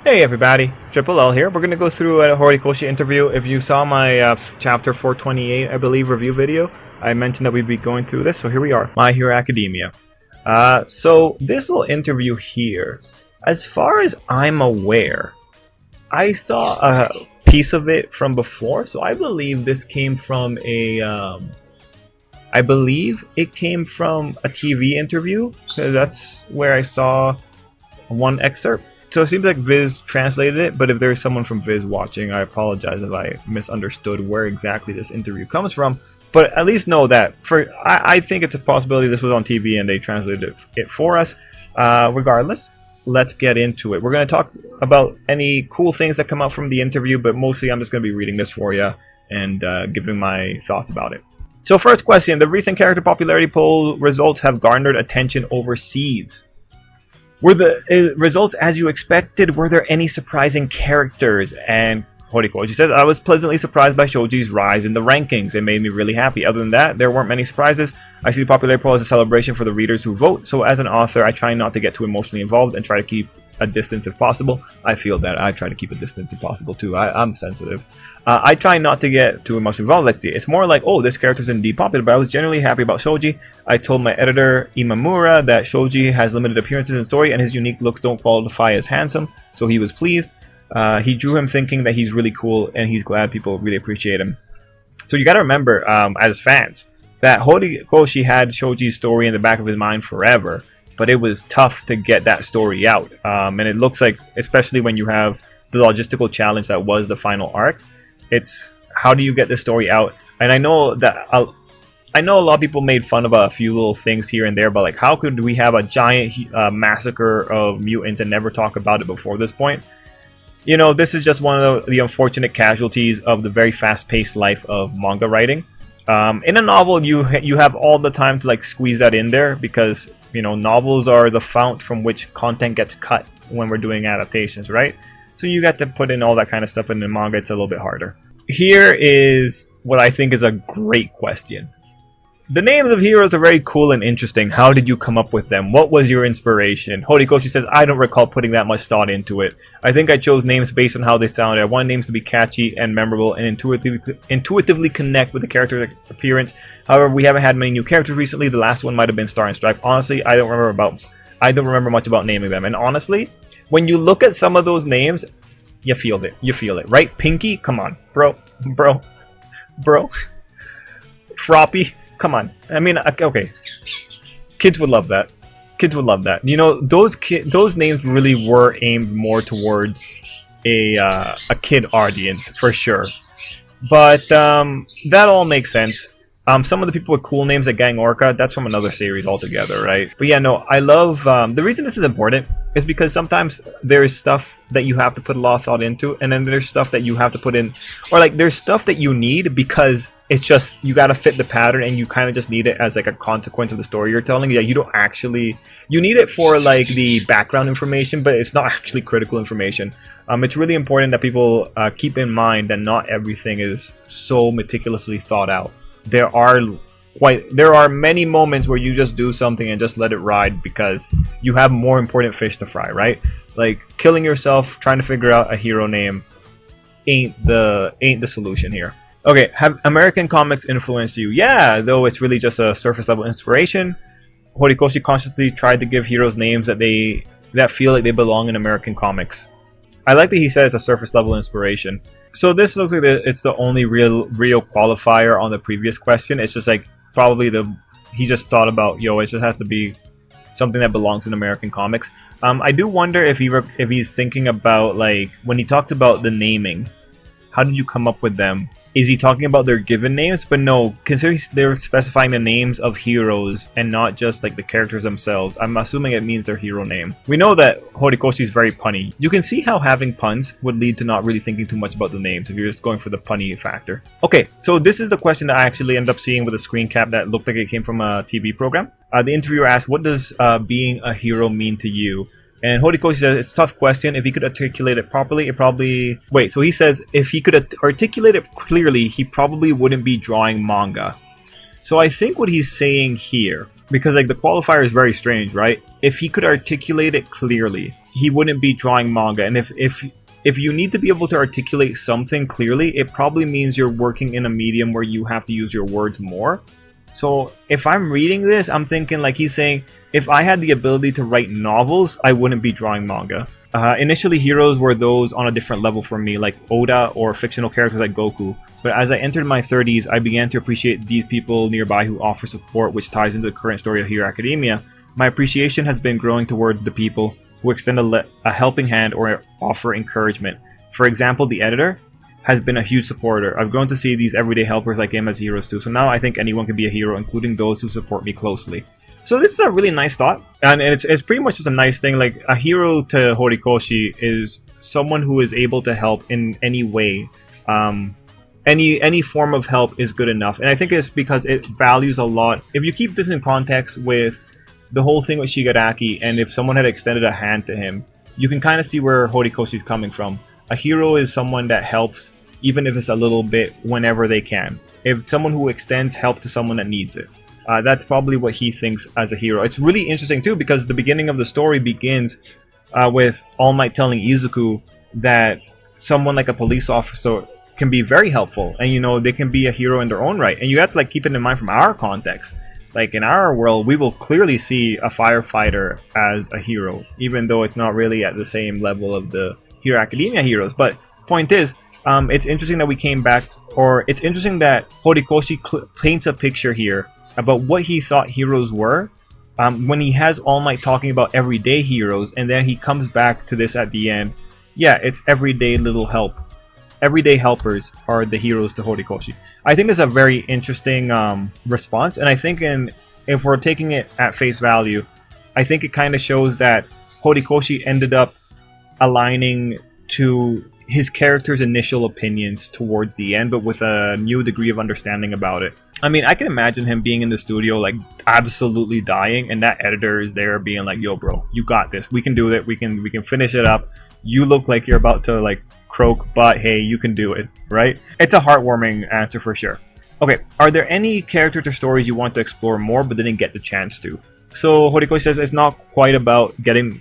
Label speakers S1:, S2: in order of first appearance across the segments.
S1: Hey everybody, Tripl-L here. We're going to go through a Horikoshi interview. If you saw my chapter 428, I believe, review video, I mentioned that we'd be going through this, so here we are. My Hero Academia. So this little interview here, as far as I'm aware, I saw a piece of it from before, so I believe this came from I believe it came from a TV interview, because that's where I saw one excerpt. So it seems like Viz translated it, but if there's someone from Viz watching, I apologize if I misunderstood where exactly this interview comes from. But at least know that I think it's a possibility this was on TV and they translated it for us. Regardless, let's get into it. We're going to talk about any cool things that come out from the interview, but mostly I'm just going to be reading this for you and giving my thoughts about it. So first question, the recent character popularity poll results have garnered attention overseas. Were the results as you expected? Were there any surprising characters? And Horikoshi says, I was pleasantly surprised by Shoji's rise in the rankings. It made me really happy. Other than that, there weren't many surprises. I see the popularity poll as a celebration for the readers who vote. So as an author, I try not to get too emotionally involved and try to keep a distance if possible. I feel that I try to keep a distance if possible too. I'm sensitive. I try not to get too emotionally involved. Let's see. It's more like, oh, this character's indeed popular, but I was generally happy about Shoji. I told my editor Imamura that Shoji has limited appearances in story and his unique looks don't qualify as handsome, so he was pleased. He drew him thinking that he's really cool and he's glad people really appreciate him. So you got to remember, as fans, that Horikoshi had Shoji's story in the back of his mind forever. But it was tough to get that story out. And it looks like, especially when you have the logistical challenge that was the final arc, it's how do you get this story out? And I know that I know a lot of people made fun of a few little things here and there, but like, how could we have a giant massacre of mutants and never talk about it before this point? You know, this is just one of the unfortunate casualties of the very fast-paced life of manga writing. In a novel, you have all the time to like squeeze that in there because, you know, novels are the fount from which content gets cut when we're doing adaptations, right? So you got to put in all that kind of stuff, and in manga it's a little bit harder. Here is what I think is a great question. The names of heroes are very cool and interesting. How did you come up with them? What was your inspiration? Horikoshi says, I don't recall putting that much thought into it. I think I chose names based on how they sounded. I wanted names to be catchy and memorable and intuitively connect with the character's appearance. However, we haven't had many new characters recently. The last one might have been Star and Stripe. Honestly, I don't remember much about naming them. And honestly, when you look at some of those names, you feel it. You feel it, right? Pinky, come on, bro. Froppy. Come on. I mean, okay. Kids would love that. Kids would love that. You know, those names really were aimed more towards a kid audience for sure. But that all makes sense. Some of the people with cool names like Gang Orca, that's from another series altogether, right? But yeah, no, I love... the reason this is important is because sometimes there's stuff that you have to put a lot of thought into, and then there's stuff that you have to put in... Or like, there's stuff that you need because it's just... You gotta fit the pattern, and you kind of just need it as like a consequence of the story you're telling. Yeah, you don't actually... You need it for like the background information, but it's not actually critical information. It's really important that people keep in mind that not everything is so meticulously thought out. There are many moments where you just do something and just let it ride because you have more important fish to fry, right? Like killing yourself trying to figure out a hero name ain't the solution here. Okay, have American comics influenced you? Yeah, though it's really just a surface level inspiration. Horikoshi consciously tried to give heroes names that feel like they belong in American comics. I like that he says a surface level inspiration. So this looks like it's the only real qualifier on the previous question. It's just like probably he just thought about, it just has to be something that belongs in American comics. I do wonder if he's thinking about like when he talks about the naming, how did you come up with them? Is he talking about their given names? But no, considering they're specifying the names of heroes and not just like the characters themselves, I'm assuming it means their hero name. We know that Horikoshi is very punny. You can see how having puns would lead to not really thinking too much about the names if you're just going for the punny factor. Okay, so this is the question that I actually ended up seeing with a screen cap that looked like it came from a TV program. The interviewer asked, what does being a hero mean to you? And Horikoshi says, it's a tough question. If he could articulate it properly, it probably... Wait, so he says, if he could articulate it clearly, he probably wouldn't be drawing manga. So I think what he's saying here because like the qualifier is very strange, right? If he could articulate it clearly, he wouldn't be drawing manga. And if you need to be able to articulate something clearly, it probably means you're working in a medium where you have to use your words more. So if I'm reading this, I'm thinking like he's saying, if I had the ability to write novels, I wouldn't be drawing manga. Initially, heroes were those on a different level for me, like Oda or fictional characters like Goku. But as I entered my 30s, I began to appreciate these people nearby who offer support, which ties into the current story of Hero Academia. My appreciation has been growing toward the people who extend a helping hand or offer encouragement. For example, the editor has been a huge supporter. I've grown to see these everyday helpers like him as heroes too. So now I think anyone can be a hero, including those who support me closely. So this is a really nice thought, and it's pretty much just a nice thing. Like, a hero to Horikoshi is someone who is able to help in any way. Any form of help is good enough, and I think it's because it values a lot. If you keep this in context with the whole thing with Shigaraki, and if someone had extended a hand to him, you can kind of see where Horikoshi's coming from. A hero is someone that helps, even if it's a little bit, whenever they can. If someone who extends help to someone that needs it. That's probably what he thinks as a hero. It's really interesting too, because the beginning of the story begins with All Might telling Izuku that someone like a police officer can be very helpful, and you know, they can be a hero in their own right. And you have to like keep it in mind from our context. Like, in our world, we will clearly see a firefighter as a hero, even though it's not really at the same level of the Hero Academia heroes. But point is, it's interesting that we came back, or it's interesting that Horikoshi paints a picture here about what he thought heroes were, when he has All Might talking about everyday heroes, and then he comes back to this at the end. Yeah, it's everyday little help. Everyday helpers are the heroes to Horikoshi. I think it's a very interesting response, and I think if we're taking it at face value, I think it kind of shows that Horikoshi ended up aligning to his character's initial opinions towards the end, but with a new degree of understanding about it. I mean, I can imagine him being in the studio, like, absolutely dying, and that editor is there being like, yo, bro, you got this. We can do it. We can finish it up. You look like you're about to, like, croak, but hey, you can do it, right? It's a heartwarming answer for sure. Okay, are there any characters or stories you want to explore more but didn't get the chance to? So Horikoshi says it's not quite about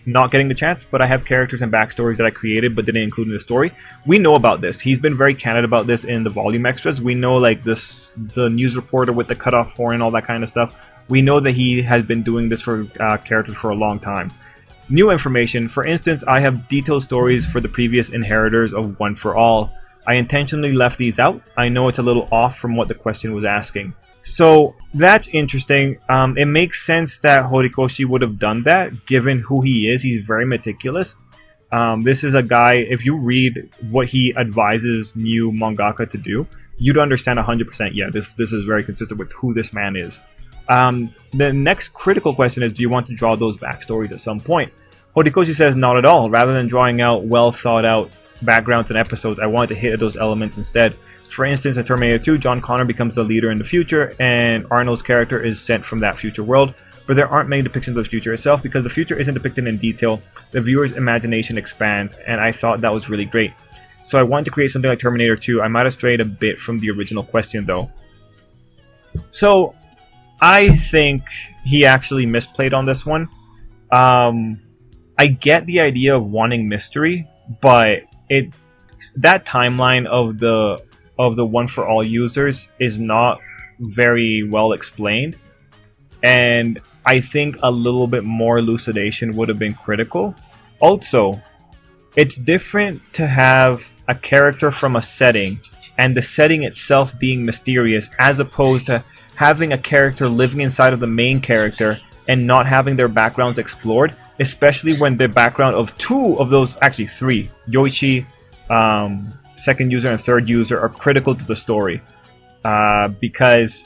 S1: not getting the chance, but I have characters and backstories that I created but didn't include in the story. We know about this. He's been very candid about this in the volume extras. We know, like, the news reporter with the cutoff horn and all that kind of stuff. We know that he has been doing this for characters for a long time. New information. For instance, I have detailed stories for the previous inheritors of One for All. I intentionally left these out. I know it's a little off from what the question was asking. So that's interesting. It makes sense that Horikoshi would have done that, given who he is. He's very meticulous. This is a guy, if you read what he advises new mangaka to do, you'd understand 100%, yeah, this is very consistent with who this man is. The next critical question is, do you want to draw those backstories at some point? Horikoshi says not at all. Rather than drawing out well thought out backgrounds and episodes, I wanted to hit at those elements instead. For instance, in Terminator 2, John Connor becomes the leader in the future, and Arnold's character is sent from that future world. But there aren't many depictions of the future itself, because the future isn't depicted in detail. The viewer's imagination expands, and I thought that was really great. So I wanted to create something like Terminator 2. I might have strayed a bit from the original question, though. So I think he actually misplayed on this one. I get the idea of wanting mystery, but that timeline of the One for All users is not very well explained, and I think a little bit more elucidation would have been critical. Also, it's different to have a character from a setting and the setting itself being mysterious, as opposed to having a character living inside of the main character and not having their backgrounds explored, especially when the background of two of those, actually three, Yoichi, second user and third user, are critical to the story. Because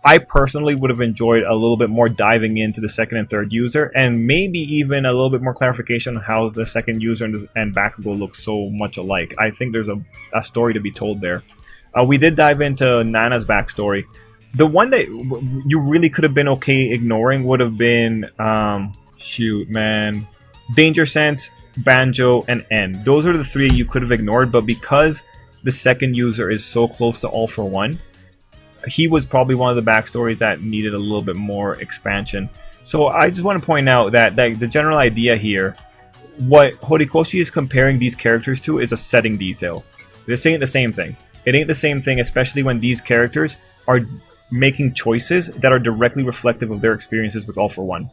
S1: I personally would have enjoyed a little bit more diving into the second and third user, and maybe even a little bit more clarification on how the second user and Bakugo look so much alike. I think there's a story to be told there. We did dive into Nana's backstory. The one that you really could have been okay ignoring would have been, Danger Sense, Banjo, and N. Those are the three you could have ignored, but because the second user is so close to All for One, he was probably one of the backstories that needed a little bit more expansion. So I just want to point out that the general idea here, what Horikoshi is comparing these characters to is a setting detail. This ain't the same thing. It ain't the same thing, especially when these characters are making choices that are directly reflective of their experiences with All for One.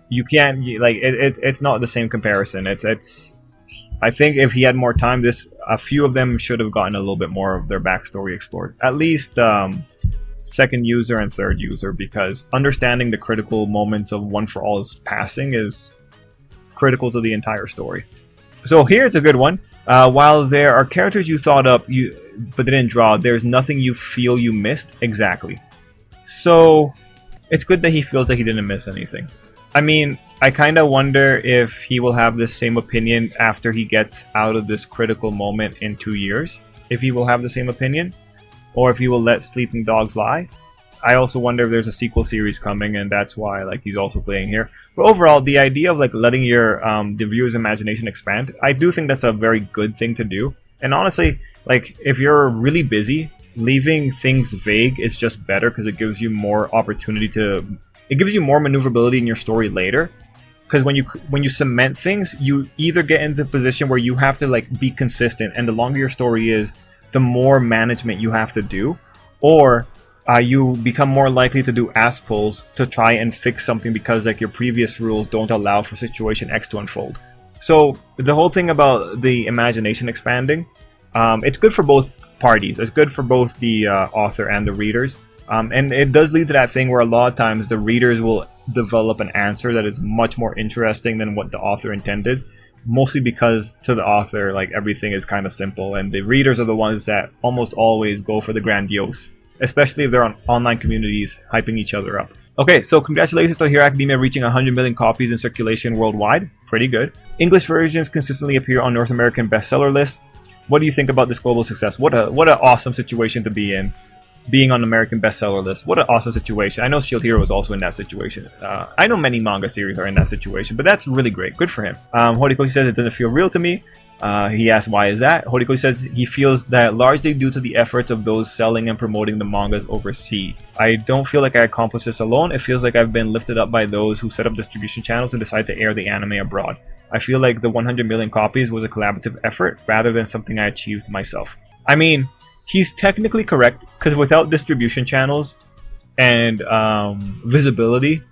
S1: You can't, like, it's not the same comparison. It's I think if he had more time, a few of them should have gotten a little bit more of their backstory explored. At least second user and third user, because understanding the critical moments of One for All's passing is critical to the entire story. So here's a good one. While there are characters you thought up but didn't draw, there's nothing you feel you missed. Exactly. So it's good that he feels like he didn't miss anything. I mean, I kind of wonder if he will have the same opinion after he gets out of this critical moment in 2 years. If he will have the same opinion, or if he will let sleeping dogs lie. I also wonder if there's a sequel series coming, and that's why like he's also playing here. But overall, the idea of like letting your the viewer's imagination expand, I do think that's a very good thing to do. And honestly, like if you're really busy, leaving things vague is just better because it gives you more opportunity to. It gives you more maneuverability in your story later. Because when you cement things, you either get into a position where you have to like be consistent, and the longer your story is, the more management you have to do, or you become more likely to do ass pulls to try and fix something because like your previous rules don't allow for situation X to unfold. So the whole thing about the imagination expanding, it's good for both parties. It's good for both the author and the readers. And it does lead to that thing where a lot of times the readers will develop an answer that is much more interesting than what the author intended. Mostly because to the author, like everything is kind of simple, and the readers are the ones that almost always go for the grandiose, especially if they're on online communities hyping each other up. Okay, so congratulations to Hero Academia reaching 100 million copies in circulation worldwide. Pretty good. English versions consistently appear on North American bestseller lists. What do you think about this global success? What an awesome situation to be in. Being on American bestseller list. What an awesome situation. I know Shield Hero is also in that situation. I know many manga series are in that situation, but that's really great. Good for him. Horikoshi says it doesn't feel real to me. He asks why is that. Horikoshi says he feels that largely due to the efforts of those selling and promoting the mangas overseas. I don't feel like I accomplished this alone. It feels like I've been lifted up by those who set up distribution channels and decide to air the anime abroad. I feel like the 100 million copies was a collaborative effort rather than something I achieved myself. I mean, he's technically correct, because without distribution channels and visibility,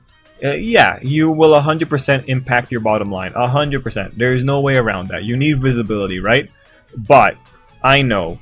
S1: yeah, you will 100% impact your bottom line. 100%. There is no way around that. You need visibility, right? But I know,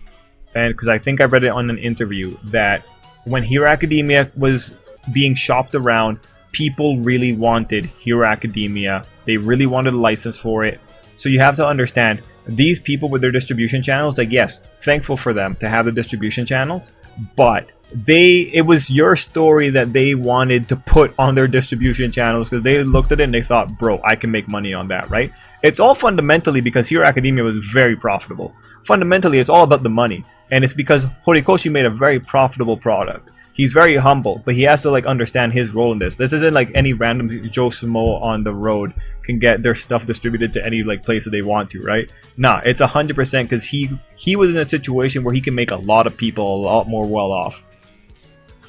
S1: and because I think I read it on an interview, that when Hero Academia was being shopped around, people really wanted Hero Academia. They really wanted a license for it. So you have to understand, these people with their distribution channels, like, yes, thankful for them to have the distribution channels, but it was your story that they wanted to put on their distribution channels because they looked at it and they thought, bro, I can make money on that, right? It's all fundamentally because Hero Academia was very profitable. Fundamentally, it's all about the money, and it's because Horikoshi made a very profitable product. He's very humble, but he has to like understand his role in this. This isn't like any random Joe Smo on the road can get their stuff distributed to any like place that they want to, right? Nah, it's 100% because he was in a situation where he can make a lot of people a lot more well off.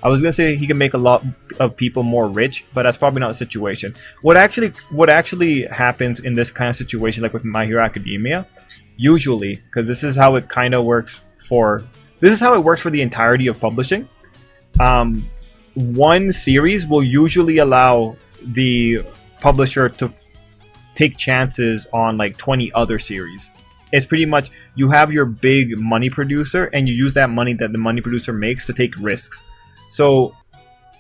S1: I was gonna say he can make a lot of people more rich, but that's probably not the situation. What actually happens in this kind of situation, like with My Hero Academia, usually, because this is how it kind of works for the entirety of publishing. One series will usually allow the publisher to take chances on like 20 other series. It's pretty much, you have your big money producer and you use that money that the money producer makes to take risks. So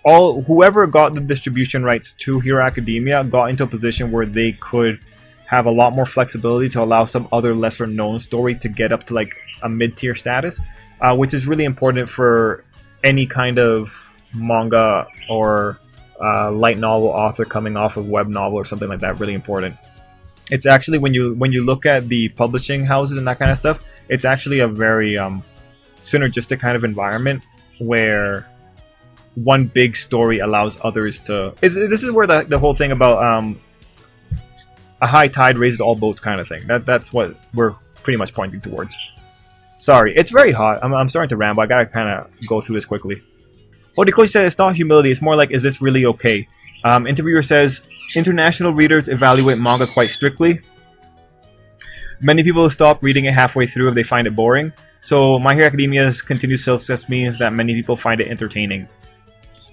S1: whoever got the distribution rights to Hero Academia got into a position where they could have a lot more flexibility to allow some other lesser known story to get up to like a mid-tier status, which is really important for any kind of manga or light novel author coming off of web novel or something like that. Really important. It's actually, when you look at the publishing houses and that kind of stuff, it's actually a very synergistic kind of environment where one big story allows others to. This is where the whole thing about a high tide raises all boats kind of thing. That's what we're pretty much pointing towards. Sorry, it's very hot. I'm starting to ramble. I gotta kind of go through this quickly. Horikoshi said it's not humility, it's more like, is this really okay? Interviewer says, international readers evaluate manga quite strictly. Many people stop reading it halfway through if they find it boring. So My Hero Academia's continued success means that many people find it entertaining.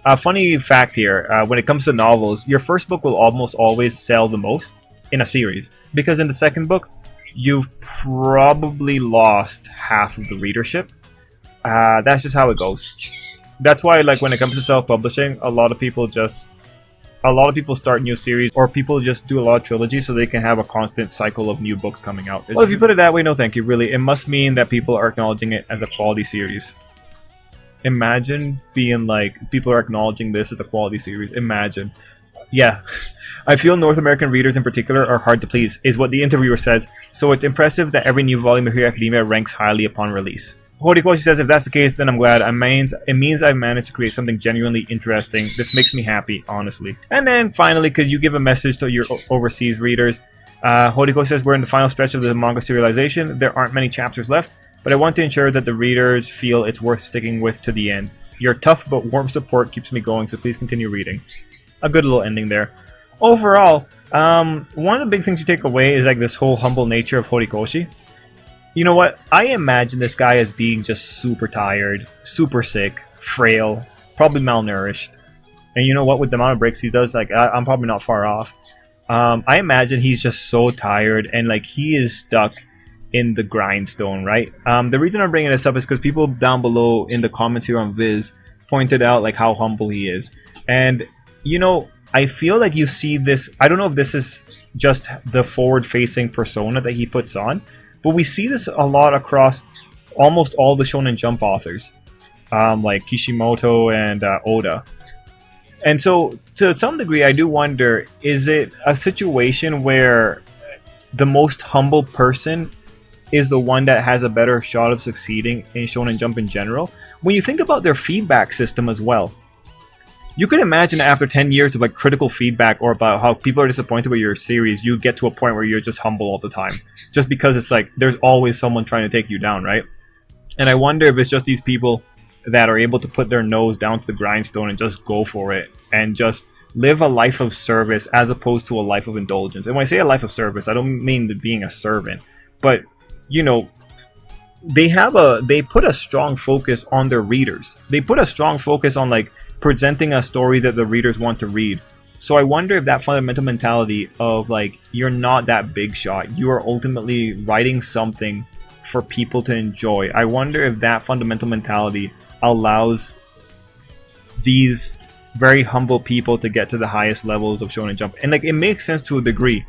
S1: A funny fact here, when it comes to novels, your first book will almost always sell the most in a series. Because in the second book, you've probably lost half of the readership. That's just how it goes. That's why, like, when it comes to self-publishing, a lot of people start new series, or people just do a lot of trilogies so they can have a constant cycle of new books coming out. Well, if you put it that way, no thank you, really. It must mean that people are acknowledging it as a quality series. Imagine being like, people are acknowledging this as a quality series. Imagine. Yeah. I feel North American readers in particular are hard to please, is what the interviewer says, so it's impressive that every new volume of Hero Academia ranks highly upon release. Horikoshi says, if that's the case, then I'm glad. It means I've managed to create something genuinely interesting. This makes me happy, honestly. And then finally, could you give a message to your overseas readers? Horikoshi says, we're in the final stretch of the manga serialization. There aren't many chapters left, but I want to ensure that the readers feel it's worth sticking with to the end. Your tough but warm support keeps me going, so please continue reading. A good little ending there. Overall, one of the big things you take away is like this whole humble nature of Horikoshi. You know what? I imagine this guy as being just super tired, super sick, frail, probably malnourished. And you know what? With the amount of breaks he does, like, I'm probably not far off. I imagine he's just so tired and like he is stuck in the grindstone, right? The reason I'm bringing this up is because people down below in the comments here on Viz pointed out like how humble he is. And, you know, I feel like you see this, I don't know if this is just the forward-facing persona that he puts on, but we see this a lot across almost all the Shonen Jump authors, like Kishimoto and Oda. And so, to some degree, I do wonder, is it a situation where the most humble person is the one that has a better shot of succeeding in Shonen Jump in general? When you think about their feedback system as well, you can imagine after 10 years of like critical feedback or about how people are disappointed with your series, you get to a point where you're just humble all the time. Just because it's like, there's always someone trying to take you down, right? And I wonder if it's just these people that are able to put their nose down to the grindstone and just go for it and just live a life of service as opposed to a life of indulgence. And when I say a life of service, I don't mean being a servant, but, you know, they put a strong focus on their readers. They put a strong focus on like presenting a story that the readers want to read. So I wonder if that fundamental mentality of like, you're not that big shot, you are ultimately writing something for people to enjoy. I wonder if that fundamental mentality allows these very humble people to get to the highest levels of Shonen Jump. And like, it makes sense to a degree.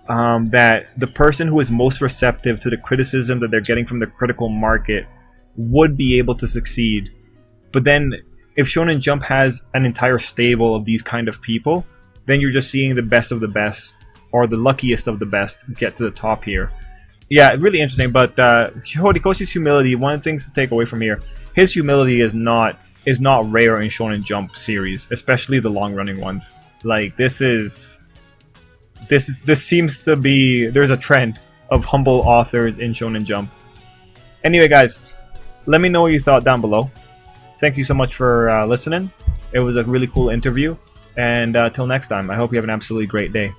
S1: That the person who is most receptive to the criticism that they're getting from the critical market would be able to succeed. But then if Shonen Jump has an entire stable of these kind of people, then you're just seeing the best of the best, or the luckiest of the best, get to the top here. Yeah, really interesting. But Horikoshi's humility, one of the things to take away from here, his humility is not rare in Shonen Jump series, especially the long running ones. Like this seems to be, there's a trend of humble authors in Shonen Jump. Anyway, guys, let me know what you thought down below. Thank you so much for listening. It was a really cool interview. And till next time, I hope you have an absolutely great day.